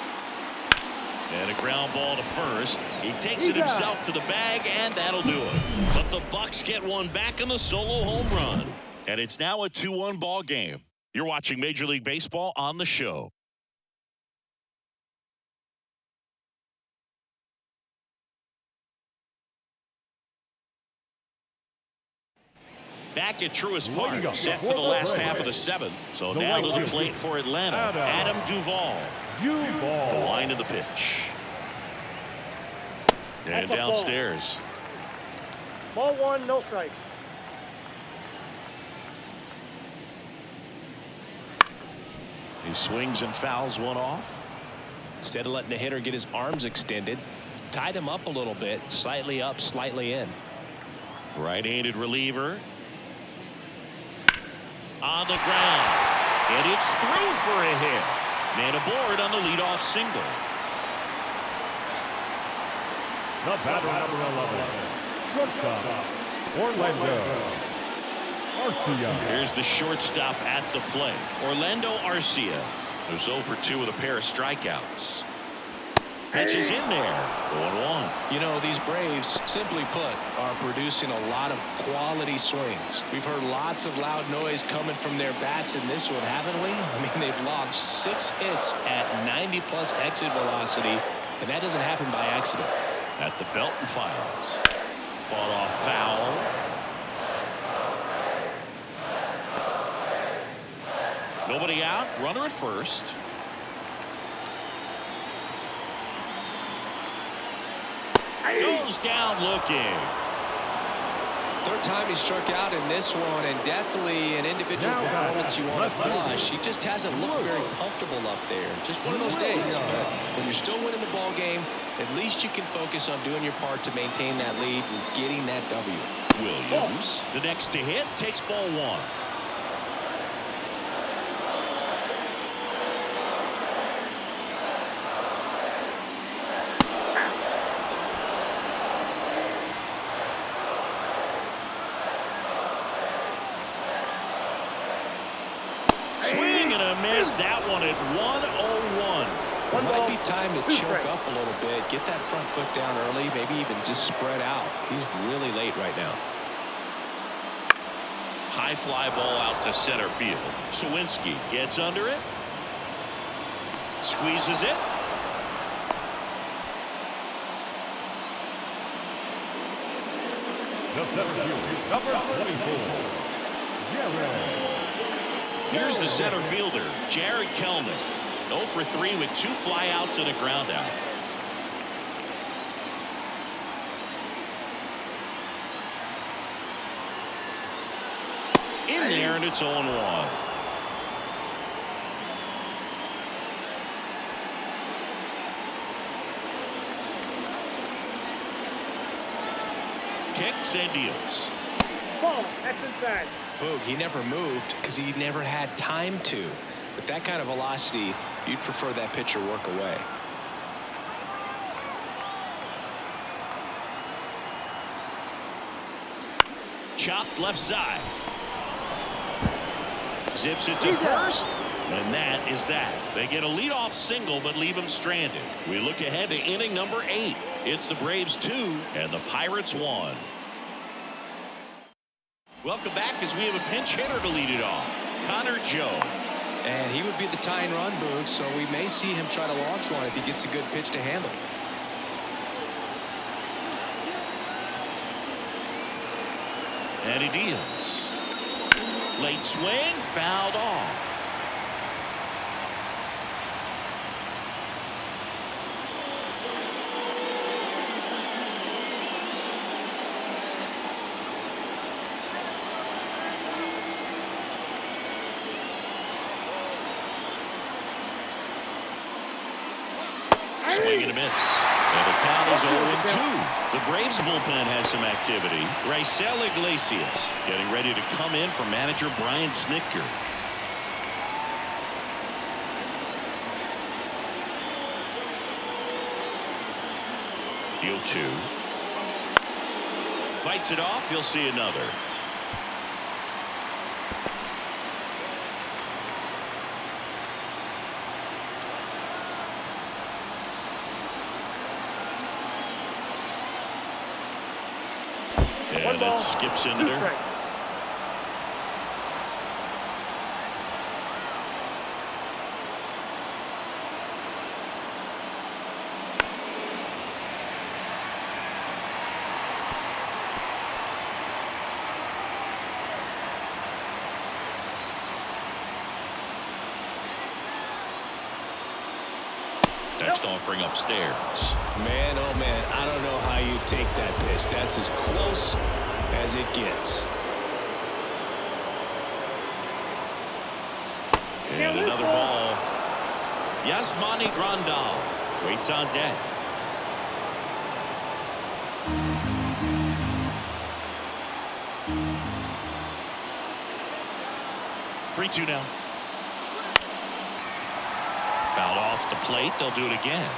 And a ground ball to first. He takes it himself to the bag, and that'll do it. But the Bucks get one back in the solo home run. And it's now a 2-1 ball game. You're watching Major League Baseball on the show. Back at Truist Park, set for the last half of the 7th. So now to the plate for Atlanta, Adam Duvall. The line of the pitch. And downstairs. Ball 1, no strike. He swings and fouls one off. Instead of letting the hitter get his arms extended, tied him up a little bit, slightly up, slightly in. Right-handed reliever. On the ground. And it's through for a hit. Man aboard on the leadoff single. The batter, number 11, shortstop, Orlando Arcia. Here's the shortstop at the plate, Orlando Arcia, who's 0 for 2 with a pair of strikeouts. Pitch is in there. 0-1. You know, these Braves, simply put, are producing a lot of quality swings. We've heard lots of loud noise coming from their bats in this one, haven't we? I mean, they've logged 6 hits at 90+ exit velocity, and that doesn't happen by accident. At the belt and fires. Fought off foul. Nobody out. Runner at first. Goes down looking. Third time he struck out in this one, and definitely an individual performance you want to flush. He just hasn't looked very comfortable up there. Just one of those days. But when you're still winning the ball game, at least you can focus on doing your part to maintain that lead and getting that W. Williams, the next to hit, takes ball 1. Swing and a miss. That one at 1-0-1. It might be time to choke up a little bit, get that front foot down early, maybe even just spread out. He's really late right now. High fly ball out to center field. Sawinski gets under it. Squeezes it. The center field, number 24, Jared. Here's the center fielder, Jared Kelnick. 0 for 3 with 2 flyouts and a ground out. In there, and it's 0-1. Kicks and deals. Ball, that's inside. Boog, he never moved because he never had time to. With that kind of velocity, you'd prefer that pitcher work away. Chopped left side. Zips it to first. And that is that. They get a leadoff single but leave him stranded. We look ahead to inning number 8. It's the Braves 2 and the Pirates 1. Welcome back as we have a pinch hitter to lead it off. Connor Joe. And he would be the tying run, Boog, so we may see him try to launch one if he gets a good pitch to handle. And he deals. Late swing, fouled off. Swing and a miss. And the count is 0-2. The Braves bullpen has some activity. Raisel Iglesias getting ready to come in for manager Brian Snitker. 0-2. Fights it off. He'll see another. And it skips into there. Next offering upstairs. Man, oh man, I don't know how you take that pitch. That's as close as it gets. And another ball. Yasmani Grandal waits on deck. Three-two now. Fouled off the plate. They'll do it again.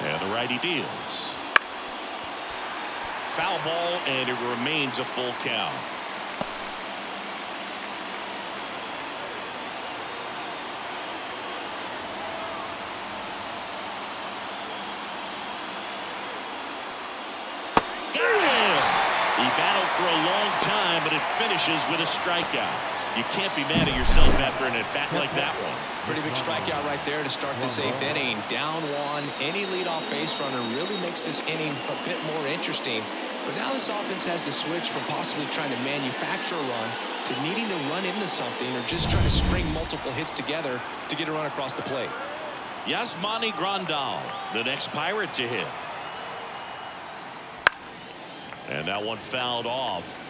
And the righty deals. Foul ball, and it remains a full count. He battled for a long time, but it finishes with a strikeout. You can't be mad at yourself after an at-bat like that one. Pretty big strikeout right there to start this 8th inning. Down one. Any leadoff base runner really makes this inning a bit more interesting. But now this offense has to switch from possibly trying to manufacture a run to needing to run into something or just trying to string multiple hits together to get a run across the plate. Yasmani Grandal, the next Pirate to hit. And that one fouled off.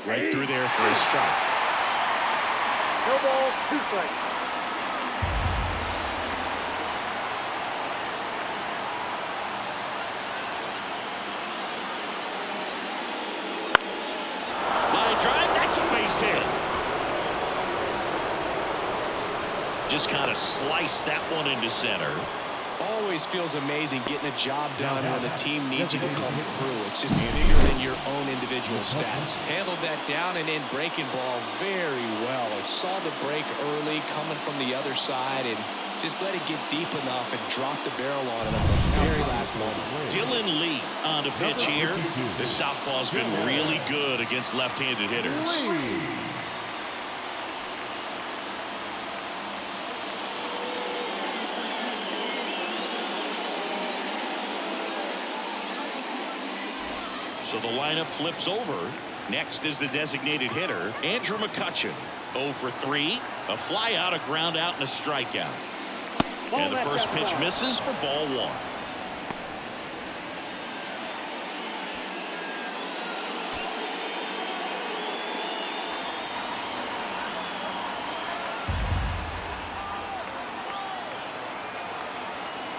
Right through there for a strike. No ball, 2 strikes. Line drive, that's a base hit. Just kind of sliced that one into center. Always feels amazing getting a job done when the team needs you to come through. It's just bigger than your own individual stats. Handled that down and in breaking ball very well. I saw the break early coming from the other side and just let it get deep enough and drop the barrel on it at the very last moment. Dylan Lee on the pitch here. The southpaw's been really good against left-handed hitters. So the lineup flips over. Next is the designated hitter, Andrew McCutchen. 0 for 3. A fly out, a ground out, and a strikeout. And the first pitch misses for ball 1.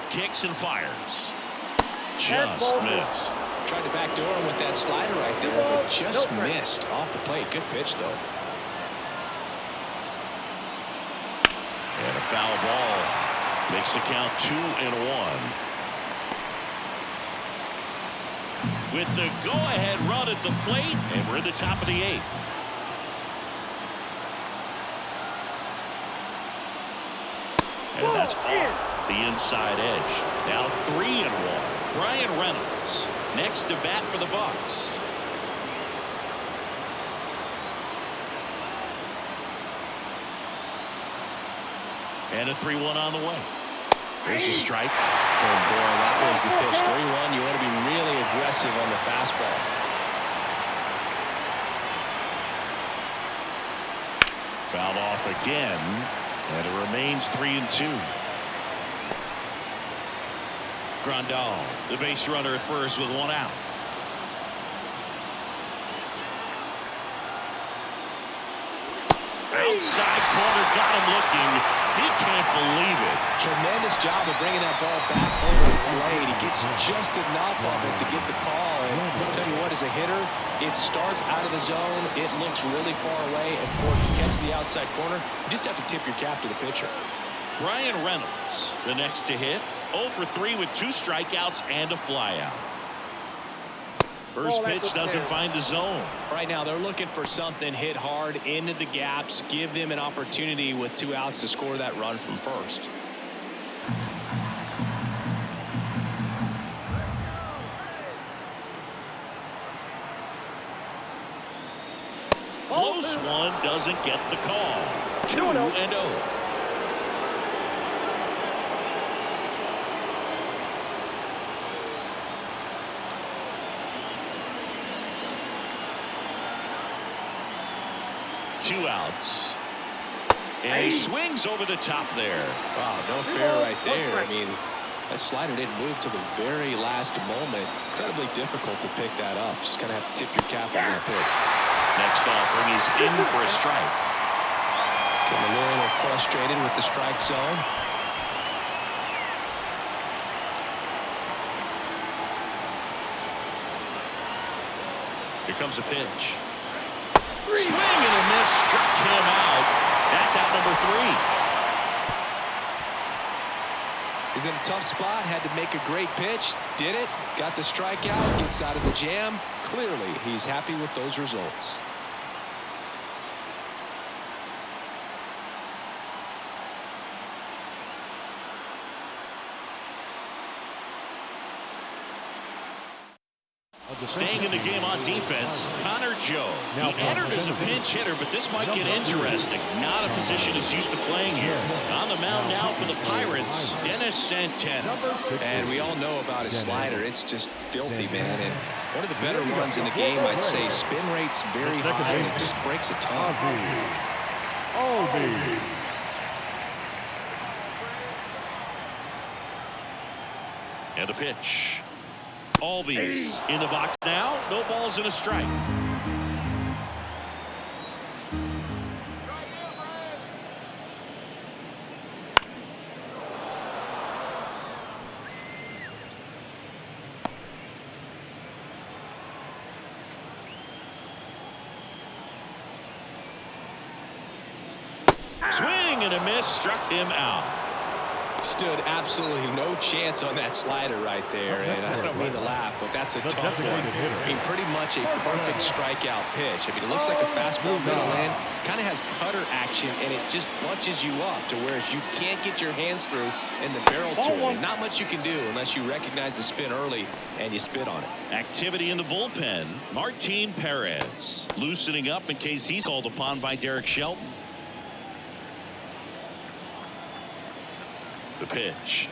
Kicks and fires. Just missed. Tried to backdoor him with that slider right there, but just missed off the plate. Good pitch, though. And a foul ball makes the count 2-1. With the go-ahead run at the plate, and we're in the top of the 8th. And that's off the inside edge. Now 3-1. Brian Reynolds next to bat for the Bucks. And a 3-1 on the way. There's a strike. Oh boy, that was the pitch. 3-1. You want to be really aggressive on the fastball. Fouled off again, and it remains 3-2. Grandal, the base runner at first with one out. Outside corner, got him looking. He can't believe it. Tremendous job of bringing that ball back over the plate. He gets just enough of it to get the call. And I'll tell you what, as a hitter, it starts out of the zone. It looks really far away. And for it to catch the outside corner, you just have to tip your cap to the pitcher. Ryan Reynolds, the next to hit. 0 for 3 with 2 strikeouts and a flyout. First pitch doesn't find the zone. Right now, they're looking for something hit hard into the gaps, give them an opportunity with 2 outs to score that run from first. Close one, doesn't get the call. 2-0. 2 outs. And he swings over the top there. Wow, no fair right there. I mean, that slider didn't move to the very last moment. Incredibly difficult to pick that up. Just kind of have to tip your cap on that pick. Next offering is in for a strike. Getting a little frustrated with the strike zone. Here comes a pitch. Swing and a miss, struck him out. That's out number 3. He's in a tough spot, had to make a great pitch, did it, got the strikeout, gets out of the jam. Clearly, he's happy with those results. Staying in the game on defense, Connor Joe. He entered as a pinch hitter, but this might get interesting. Not a position he's used to playing here. On the mound now for the Pirates, Dennis Santana. And we all know about his slider. It's just filthy, man. And one of the better ones in the game, I'd say. Spin rate's very high, and it just breaks a ton. And a pitch. Albies in the box now. No balls and a strike. Swing and a miss, struck him out. Stood absolutely no chance on that slider right there, and I don't mean to laugh, but that's a tough one. I mean, pretty much a perfect strikeout pitch. I mean, it looks like a fastball middle in, kind of has cutter action, and it just bunches you up to where you can't get your hands through and the barrel to it. And not much you can do unless you recognize the spin early and you spit on it. Activity in the bullpen. Martin Perez loosening up in case he's called upon by Derek Shelton. The pitch.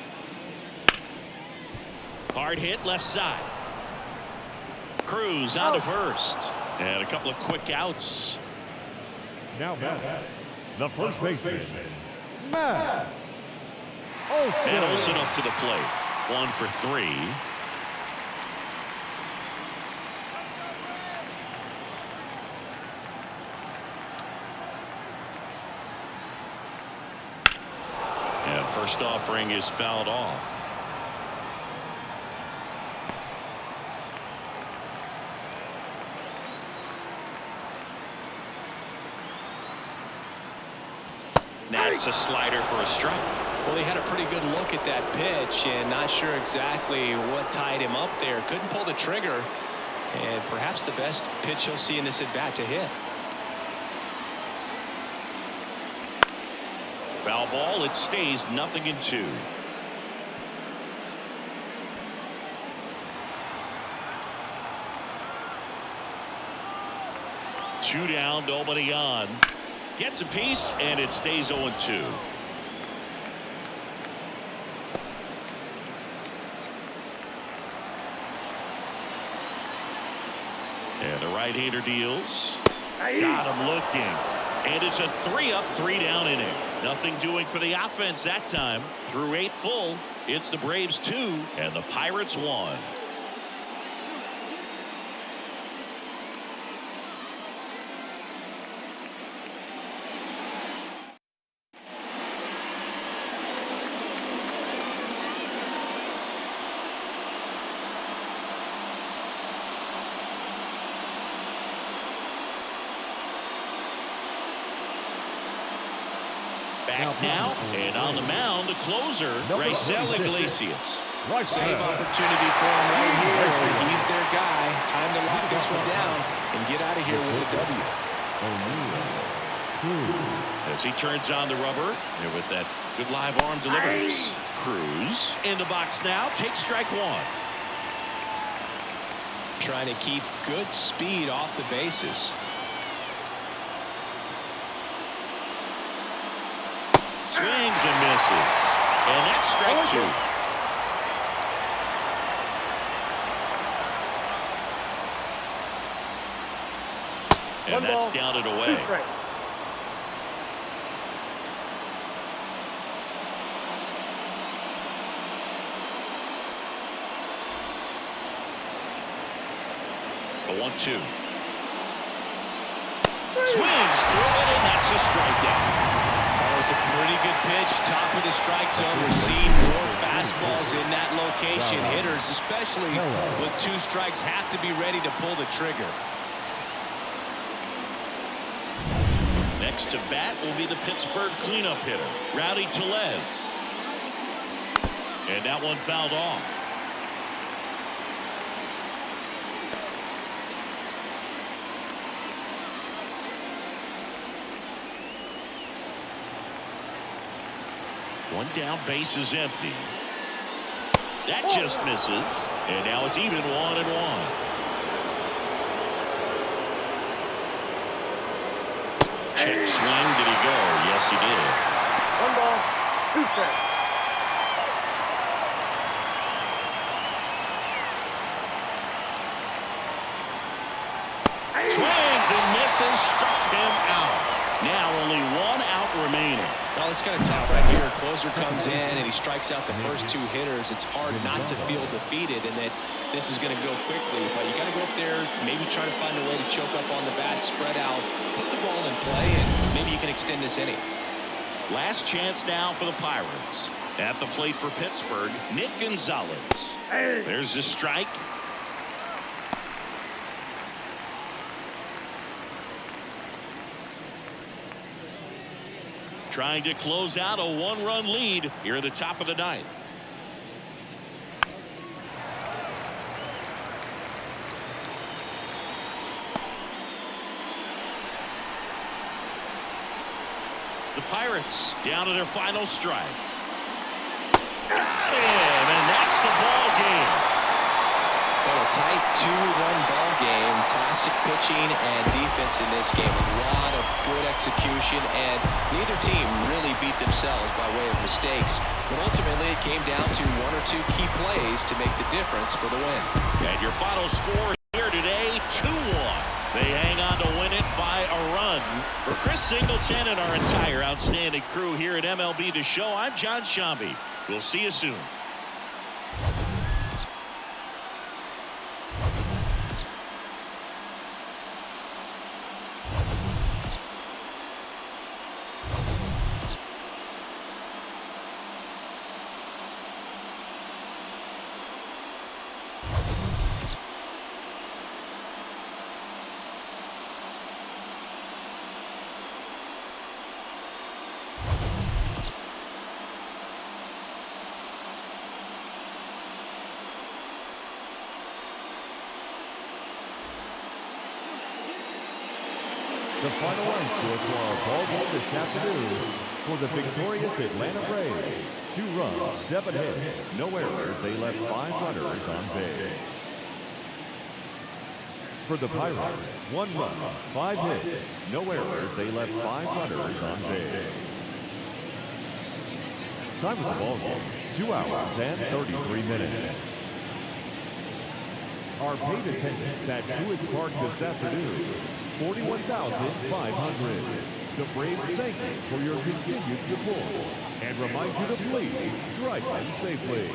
Hard hit left side. Cruz on to first. And a couple of quick outs. Now the first baseman, And Olsen up to the plate. 1 for 3. And first offering is fouled off. That's a slider for a strike. Well, he had a pretty good look at that pitch and not sure exactly what tied him up there. Couldn't pull the trigger, and perhaps the best pitch he'll see in this at-bat to hit. Foul ball. It stays 0-2. Two down, nobody on. Gets a piece, and it stays 0-2. And the right-hander deals. Got him looking. And it's a 3-up, 3-down inning. Nothing doing for the offense that time. Through 8 full, it's the Braves 2 and the Pirates 1. Back now, and on the mound, the closer, Raisel Iglesias. Save opportunity for him right here. He's their guy. Time to lock this one down and get out of here with a W. As he turns on the rubber, and with that good live arm delivers. Cruz in the box now, takes strike 1. Trying to keep good speed off the bases. Swings and misses. And that's strike 2. And that's down and away. A 1-2. Swings through it, and that's a strikeout. That was a pretty good pitch. Top of the strike zone. We're seeing more fastballs in that location. Hitters, especially with 2 strikes, have to be ready to pull the trigger. Next to bat will be the Pittsburgh cleanup hitter, Rowdy Tellez. And that one fouled off. One down, base is empty. That just misses. And now it's even 1-1. Check swing. Did he go? Yes, he did. 1 ball, 2 strikes. Swings and misses. Struck him out. Now only 1 out remaining. Well, it's kind of tough right here. Closer comes in and he strikes out the first 2 hitters. It's hard not to feel defeated and that this is going to go quickly. But you got to go up there, maybe try to find a way to choke up on the bat, spread out, put the ball in play, and maybe you can extend this inning. Last chance now for the Pirates. At the plate for Pittsburgh, Nick Gonzalez. There's the strike. Trying to close out a 1-run lead here at the top of the 9th. The Pirates down to their final strike. Got him, and that's the ball game. Well, a tight 2-run ball game. Classic pitching and defense in this game. A lot of good execution, and neither team really beat themselves by way of mistakes. But ultimately, it came down to 1 or 2 key plays to make the difference for the win. And your final score here today, 2-1. They hang on to win it by a run. For Chris Singleton and our entire outstanding crew here at MLB The Show, I'm John Shambi. We'll see you soon. The final run score for our ball game this afternoon for the victorious Atlanta Braves. 2 runs, 7 hits, no errors. They left 5 runners on base. For the Pirates, 1 run, 5 hits, no errors. They left 5 runners on base. Time of the ball game, 2 hours and 33 minutes. Our paid attendance at Truist Park this afternoon, 41,500. The Braves thank you for your continued support and remind you to please drive home safely.